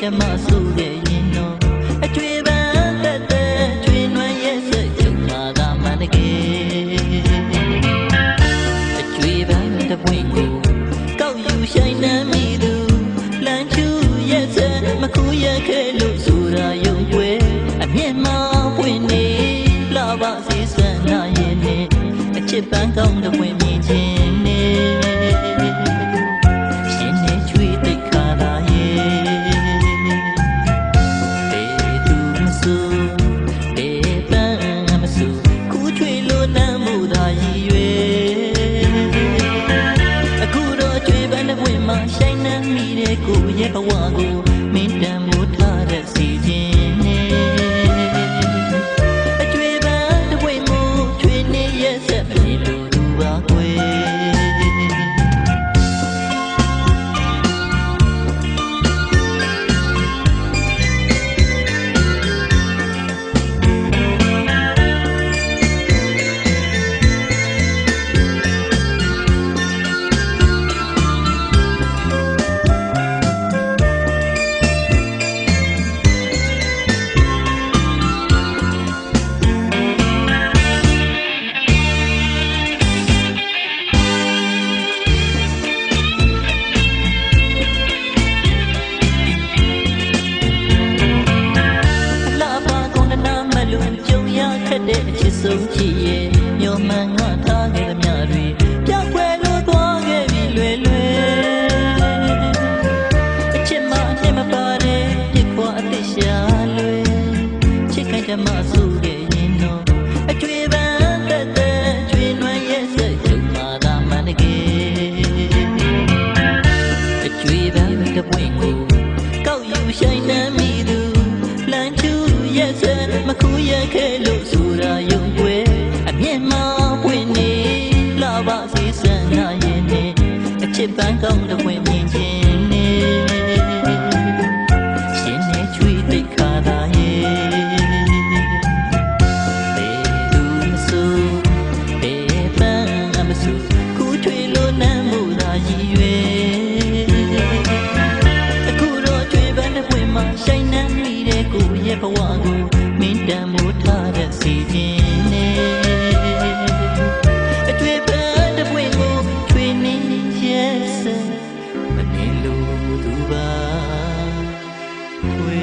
ကြမဆိုးခဲ့ရင်တော့အကျွေးပန်းတက်တဲ့ကျွေးနွမ်းရဲ့စိတ်ကြုံမှာသာမှန်တကယ်အကျွေးပန်းတစ်ပွင့်ကိုကောက်ယူဆိုင်နှမ်းမိသူလမ်းချူရဲ့စမကူရဲ့ခဲလို့ဆိုတာယုံွယ်အမြင့်မောင်းပွင့်နေလာပါစေစံနာရင်နဲ့အချစ်ပန်းကောင်းတစ်ပွင့်မြင်ခြင်းနဲ့ရှင်နဲ့ချွေတိတ်ခါသာရဲ့ဘယ်သူမဆိုဘယ်ပန်းမဆိုခုချွေလို့နမ်းမှုသာရည်ရွယ်အခုတော့ချွေပန်းတစ်ပွင့်မှာဆိုင်နှမ်းမိတဲ့ကိုရဲ့ဘဝကိုမင်းတန်မိုးထားတဲ့စီခြင်းနဲ့အကျွေးပန်းတစ်ပွင့်မို့ချွေနေရဲ့ဆက်ပြီးလို့သူပါကွယ်တဲ့အချစ်ဆုံးချစ်ရဲ့မျောမှန်ငါထားခဲ့သမျှတွေပြောင်းခွဲလို့သွားခဲ့ပြီလွယ်လွယ်အချစ်မအနဲ့မပါတဲ့ပြစ်ခွာအသက်ရှာလွယ်ချစ်ခိုင်ကြမဆိုးခဲ့ရင်တော့အကျွေးပန်းတက်တဲ့ကျွေးနွမ်းရဲ့စိတ်ကြုံမှာသာမှန်တကယ်အကျွေးပန်းတစ်ပွင့်ကိုကောက်ယူဆိုင်နှမ်းမိသူလမ်းချူရဲ့စမကူရဲ့ခဲလို့ဆိုတာယုံွယ်အမြင့်မောင်းပွင့်နေလာပါစေစံနာရင်နဲ့အချစ်ပန်းကောင်းတစ်ပွင့်မြင်ခြင်းနဲ့ရှင်နဲ့ချွေတိတ်ခါသာရဲ့ဘယ်သူမဆိုဘယ်ပန်းမဆိုခုချွေလို့နမ်းမှုသာရည်ရွယ်အခုတော့ချွေပန်းတစ်ပွင့်မှာဆိုင်နှမ်းမိတဲ့ကိုရဲ့ဘဝကိုမင်းတန်မိုးထားတဲ့စီခြင်းနဲ့အကျွေးပန်းတစ်ပွင့်ကိုချွေနေရဲ့စမနေလို့သူပါခွေ